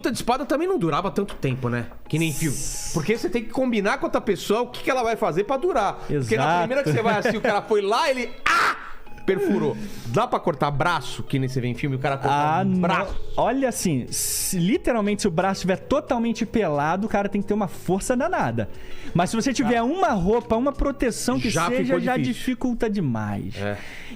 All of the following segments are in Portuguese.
luta de espada também não durava tanto tempo, né? Que nem filme. Porque você tem que combinar com outra pessoa o que ela vai fazer pra durar. Exato. Porque na primeira que você vai assim, o cara foi lá, ele... perfurou. Dá pra cortar braço, que nem você vê em filme, o cara corta braço? Olha assim, literalmente se o braço estiver totalmente pelado, o cara tem que ter uma força danada. Mas se você tiver uma roupa, uma proteção que já dificulta demais.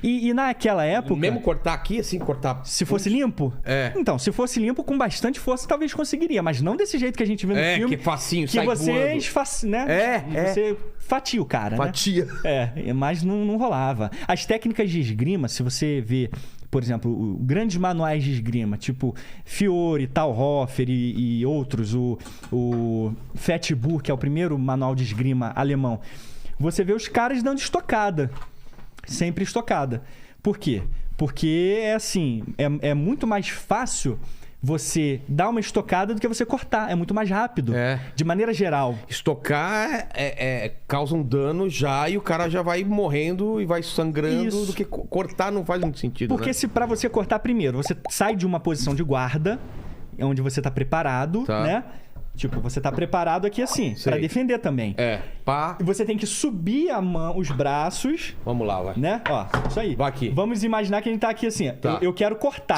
E naquela época... Mesmo cortar aqui, assim, cortar... Se fosse limpo? Então, se fosse limpo, com bastante força, talvez conseguiria. Mas não desse jeito que a gente vê no filme. Que facinho, que sai você né? Você fatia o cara, fatia. Né? Mas não rolava. As técnicas de esgrima, se você vê, por exemplo, grandes manuais de esgrima, tipo Fiore, Talhofer e outros, o Fatbuch, que é o primeiro manual de esgrima alemão, você vê os caras dando estocada. Sempre estocada. Por quê? Porque é assim, é muito mais fácil você dar uma estocada do que você cortar. É muito mais rápido. De maneira geral. Estocar causa um dano já e o cara já vai morrendo e vai sangrando. Do que cortar não faz muito sentido. Porque se pra você cortar primeiro, você sai de uma posição de guarda, onde você tá preparado, né? Tipo, você tá preparado aqui assim, pra defender também. E você tem que subir os braços. Vamos lá, vai. Né? Ó, isso aí. Vai aqui. Vamos imaginar que a gente tá aqui assim. Eu quero cortar.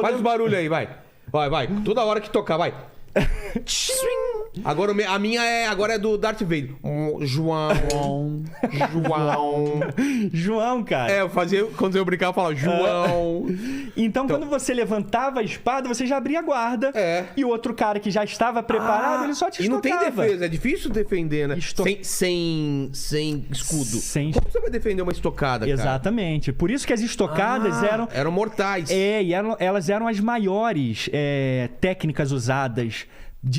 Faz o barulho aí, vai. Vai. Toda hora que tocar, vai. Agora a minha agora é do Darth Vader. João, cara. Eu fazia, quando eu brincava, eu falava João. Então, quando você levantava a espada, você já abria a guarda. E o outro cara que já estava preparado, ele só te estocava. E não tem defesa, é difícil defender, né? Sem escudo. Como você vai defender uma estocada, cara? Exatamente. Por isso que as estocadas eram mortais. E elas eram as maiores técnicas usadas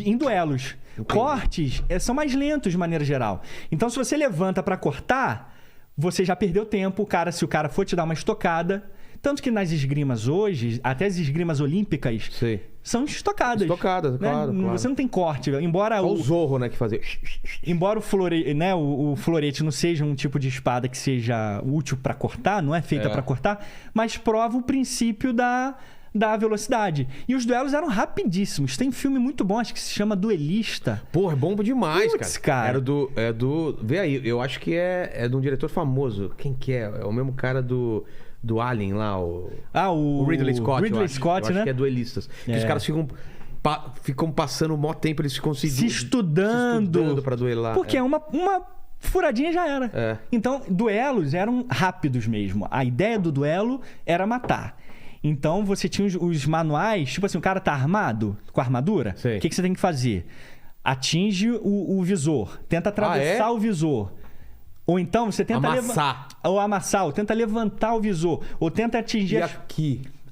em duelos. Cortes são mais lentos de maneira geral. Então, se você levanta pra cortar, você já perdeu tempo. Se o cara for te dar uma estocada... Tanto que nas esgrimas hoje, até as esgrimas olímpicas, são estocadas. Estocadas, né? claro. Você não tem corte. Embora o Zorro, né, que fazia... Embora o florete não seja um tipo de espada que seja útil pra cortar, não é feita pra cortar, mas prova o princípio da velocidade. E os duelos eram rapidíssimos. Tem filme muito bom, acho que se chama Duelista. Porra, é bom demais, cara. Era do... Vê aí, eu acho que é de um diretor famoso. Quem que é? É o mesmo cara do Alien lá, o Ridley Scott. Ridley Scott, eu né? acho que é Duelistas. Que os caras ficam passando o maior tempo, eles ficam se estudando pra duelar. Porque uma furadinha já era. Então, duelos eram rápidos mesmo. A ideia do duelo era matar. Então, você tinha os manuais, tipo assim, o cara tá armado, com a armadura, o que você tem que fazer? Atinge o visor, tenta atravessar o visor. Ou então você tenta amassar, ou tenta levantar o visor, ou tenta atingir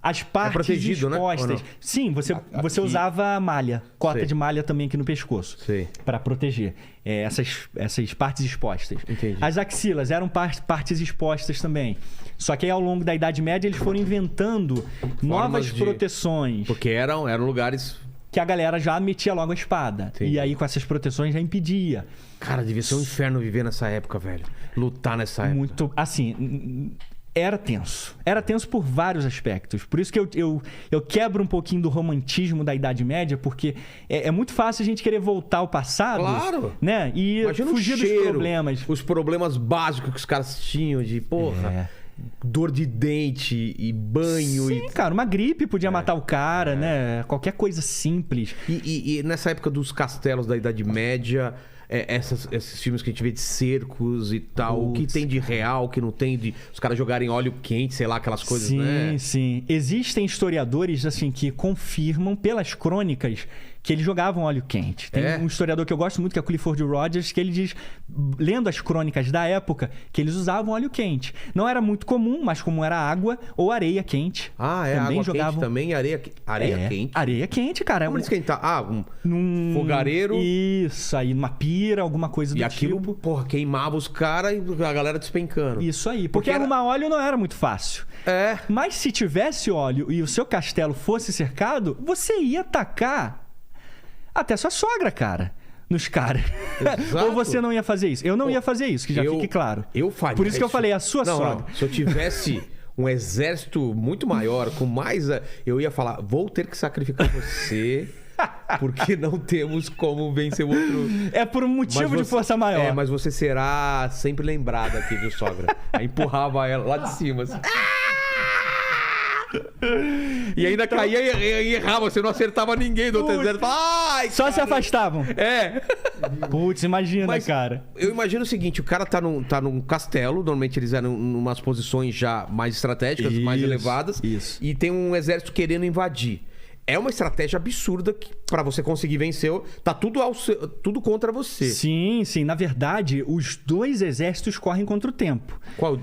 as partes expostas. Né? Sim, você usava malha, cota de malha também aqui no pescoço, para proteger essas partes expostas. Entendi. As axilas eram partes expostas também. Só que aí, ao longo da Idade Média, eles foram inventando novas proteções. Porque eram lugares... que a galera já metia logo a espada. Entendi. E aí, com essas proteções, já impedia. Cara, devia ser um inferno viver nessa época, velho. Lutar nessa época. Muito... Assim, era tenso. Era tenso por vários aspectos. Por isso que eu quebro um pouquinho do romantismo da Idade Média, porque é muito fácil a gente querer voltar ao passado. Claro! Né? E imagina fugir dos problemas. Os problemas básicos que os caras tinham de, dor de dente e banho. Sim, cara, uma gripe podia matar o cara, né? Qualquer coisa simples. E nessa época dos castelos da Idade Média, esses filmes que a gente vê de cercos e tal, o que tem de real, o que não tem de... Os caras jogarem óleo quente, sei lá, aquelas coisas, né? Sim. Existem historiadores, assim, que confirmam pelas crônicas que eles jogavam óleo quente. Tem um historiador que eu gosto muito, que é o Clifford Rogers, que ele diz, lendo as crônicas da época, que eles usavam óleo quente. Não era muito comum, mas como era água ou areia quente. Também água jogavam... quente também, areia quente? Areia quente, cara. Como esquentar? Num fogareiro. Isso, aí numa pira, alguma coisa do tipo. E aquilo, queimava os caras e a galera despencando. Isso aí. Porque arrumar óleo não era muito fácil. Mas se tivesse óleo e o seu castelo fosse cercado, você ia tacar até sua sogra, cara, nos caras. Ou você não ia fazer isso? Eu não ia fazer isso, que já fique claro. Eu faria. Por isso que eu falei, a sua sogra. Não. Se eu tivesse um exército muito maior, com mais... Eu ia falar, vou ter que sacrificar você... Porque não temos como vencer o outro. É por um motivo de força maior. É, mas você será sempre lembrada aqui, viu, sogra? Aí empurrava ela lá de cima. Assim. E ainda caía e errava. Você não acertava ninguém do outro exército. Ai, só cara. Se afastavam. É. Putz, imagina, mas, cara. Eu imagino o seguinte, o cara tá num castelo. Normalmente eles eram em umas posições já mais estratégicas, mais elevadas. Isso. E tem um exército querendo invadir. É uma estratégia absurda que, pra você conseguir vencer, tá tudo contra você. Sim. Na verdade, os dois exércitos correm contra o tempo.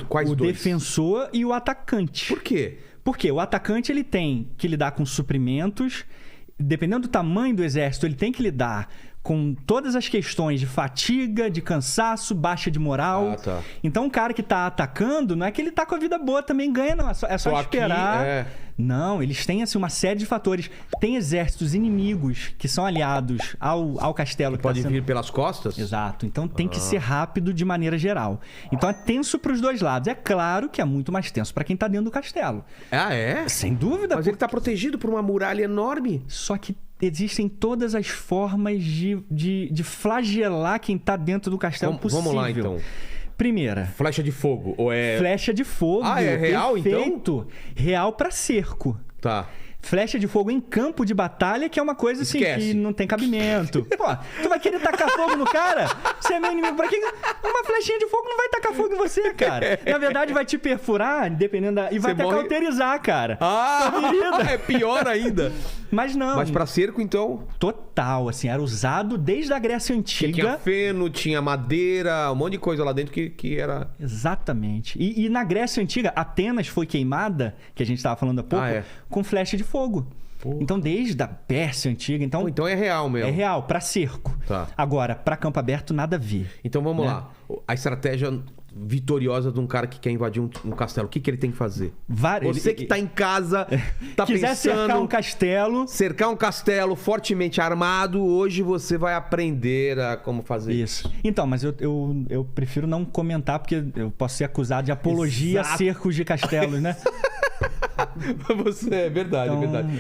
Quais dois? O defensor e o atacante. Por quê? Porque o atacante ele tem que lidar com suprimentos. Dependendo do tamanho do exército, ele tem que lidar com todas as questões de fatiga, de cansaço, baixa de moral. Tá. Então, o cara que tá atacando, não é que ele tá com a vida boa também ganha, não. É só esperar. Não, eles têm assim, uma série de fatores. Tem exércitos inimigos que são aliados ao castelo. Que pode vir pelas costas? Exato. Então tem que ser rápido de maneira geral. Então é tenso para os dois lados. É claro que é muito mais tenso para quem tá dentro do castelo. Ah, é? Sem dúvida. Mas ele tá protegido por uma muralha enorme. Só que existem todas as formas de flagelar quem tá dentro do castelo possível. Vamos lá, então. Primeira. Flecha de fogo, ou é... Flecha de fogo. Ah, é real, perfeito. Então? Real pra cerco. Tá. Flecha de fogo em campo de batalha, que é uma coisa assim que não tem cabimento. Pô, tu vai querer tacar fogo no cara? Você é meu inimigo. Pra que uma flechinha de fogo não vai tacar fogo em você, cara? Na verdade, vai te perfurar, dependendo da... E vai até cauterizar, cara. É pior ainda. Mas não. Mas pra cerco, então? Total, assim, era usado desde a Grécia Antiga. Que tinha feno, tinha madeira, um monte de coisa lá dentro que era... Exatamente. E na Grécia Antiga, Atenas foi queimada, que a gente estava falando há pouco, com flecha de fogo. Pô. Então, desde a Pérsia Antiga... Então é real mesmo. É real, pra cerco. Tá. Agora, pra campo aberto, nada a ver. Então, vamos lá. A estratégia vitoriosa de um cara que quer invadir um castelo, o que ele tem que fazer? Você que tá em casa, tá quiser pensando... cercar um castelo... Cercar um castelo fortemente armado, hoje você vai aprender a como fazer isso. Então, mas eu prefiro não comentar, porque eu posso ser acusado de apologia a cercos de castelos, né? Você, é verdade.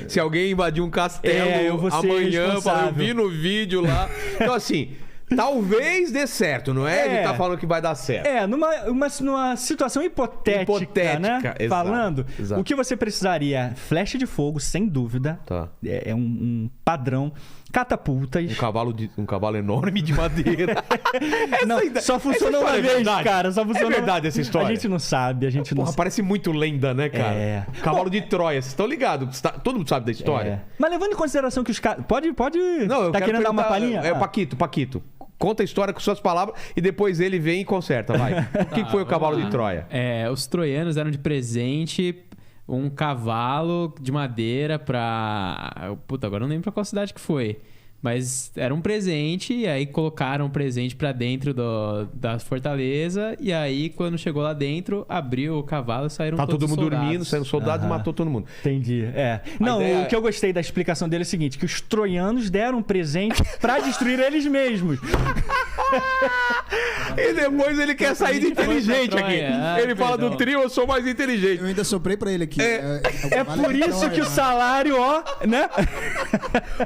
Se alguém invadir um castelo eu vou ser amanhã, eu vi no vídeo lá. Então, assim... Talvez dê certo, não é? A gente tá falando que vai dar certo. Numa situação hipotética, né? Exato, falando, exato. O que você precisaria? Flecha de fogo, sem dúvida. Tá. É um padrão. Catapultas. Um cavalo enorme de madeira. Só funciona uma vez, cara. Só funciona verdade essa história. A gente não sabe, parece muito lenda, né, cara? Cavalo de Troia. Vocês estão ligados? Todo mundo sabe da história. Mas levando em consideração que os caras... Pode... Não, eu tá querendo dar uma palhinha? É o Paquito. Conta a história com suas palavras e depois ele vem e conserta, vai. O que foi o cavalo de Troia? Os troianos deram de presente um cavalo de madeira pra... Puta, agora não lembro pra qual cidade que foi. Mas era um presente, e aí colocaram o presente pra dentro da fortaleza, e aí quando chegou lá dentro, abriu o cavalo e saíram todos todo mundo soldados. dormindo, saindo soldados e matou todo mundo. Entendi, o que eu gostei da explicação dele é o seguinte, que os troianos deram um presente pra destruir eles mesmos. E depois ele quer sair de inteligente aqui. Ele fala do trio, eu sou mais inteligente. Eu ainda soprei pra ele aqui. É por isso que o salário, né?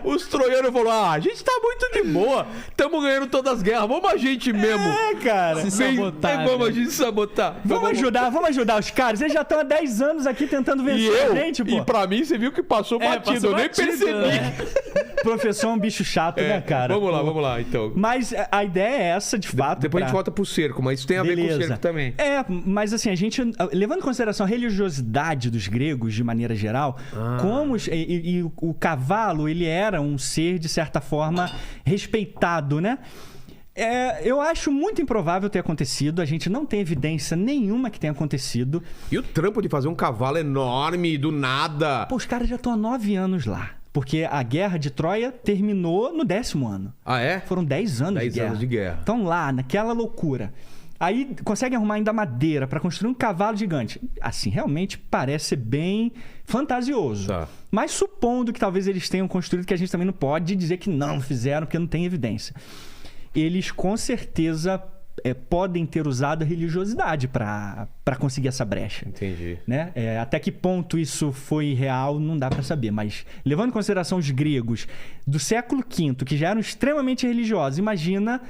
Os troianos falaram, a gente tá muito de boa. Estamos ganhando todas as guerras. Vamos a gente mesmo. Cara. Se sabotar. Vamos a gente sabotar. Vamos ajudar os caras. Eles já estão há 10 anos aqui tentando vencer a gente, pô. E pra mim, você viu que passou batido. Eu nem percebi. Né? Professor é um bicho chato, né, cara? Vamos lá, então. Mas a ideia é essa, de fato. Depois a gente volta pro cerco, mas isso tem a ver com o cerco também. Mas assim, a gente... Levando em consideração a religiosidade dos gregos, de maneira geral, como... E o cavalo, ele era um ser, de certa forma, respeitado, né? Eu acho muito improvável ter acontecido. A gente não tem evidência nenhuma que tenha acontecido. E o trampo de fazer um cavalo enorme, do nada? Pô, os caras já estão há 9 anos lá. Porque a guerra de Troia terminou no 10º ano. Ah, é? Foram 10 anos de guerra. 10 anos de guerra. Então lá, naquela loucura. Aí conseguem arrumar ainda madeira para construir um cavalo gigante. Assim, realmente parece ser bem fantasioso. Tá. Mas supondo que talvez eles tenham construído, que a gente também não pode dizer que não fizeram, porque não tem evidência. Eles com certeza podem ter usado a religiosidade para conseguir essa brecha. Entendi. Né? Até que ponto isso foi real, não dá para saber. Mas, levando em consideração os gregos do século V, que já eram extremamente religiosos, imagina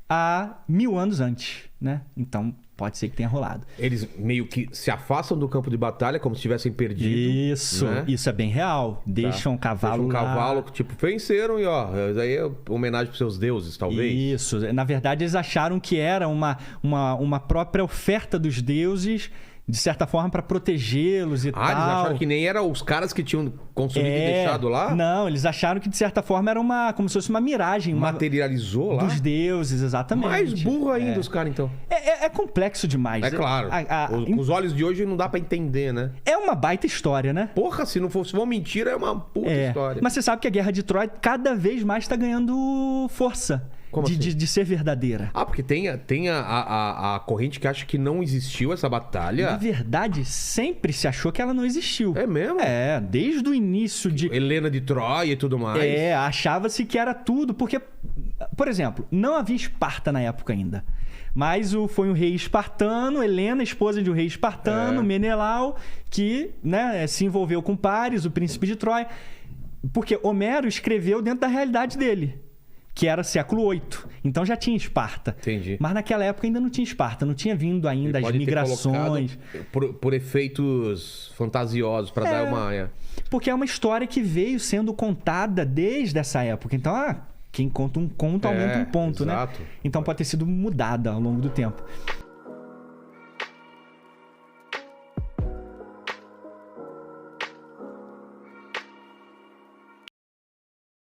há 1000 anos antes, né? Então, pode ser que tenha rolado. Eles meio que se afastam do campo de batalha, como se tivessem perdido. Isso, né? Isso é bem real. Deixam o cavalo Deixam um lá. cavalo que, tipo, venceram e, ó, isso aí é homenagem pros seus deuses, talvez. Isso. Na verdade, eles acharam que era uma própria oferta dos deuses, de certa forma, para protegê-los e tal. Eles acharam que nem eram os caras que tinham consumido e deixado lá? Não, eles acharam que, de certa forma, era como se fosse uma miragem. Materializou lá? Dos deuses, exatamente. Mais burro ainda os caras, então. É complexo demais. É claro. Com os olhos de hoje não dá pra entender, né? É uma baita história, né? Porra, se for uma mentira, é uma puta história. Mas você sabe que a Guerra de Troia cada vez mais tá ganhando força. Como assim? De ser verdadeira. Porque tem a corrente que acha que não existiu essa batalha. Na verdade, sempre se achou que ela não existiu. É mesmo? Desde o início de... Helena de Troia e tudo mais. Achava-se que era tudo, porque, por exemplo, não havia Esparta na época ainda. Mas foi um rei espartano, Helena, esposa de um rei espartano, Menelau, que, né, se envolveu com Paris, o príncipe de Troia. Porque Homero escreveu dentro da realidade dele, que era século VIII. Então já tinha Esparta. Entendi. Mas naquela época ainda não tinha Esparta. Não tinha vindo ainda as migrações. Por efeitos fantasiosos, para dar uma... Porque é uma história que veio sendo contada desde essa época. Então, quem conta um conto aumenta um ponto, exato. né? Então pode ter sido mudada ao longo do tempo.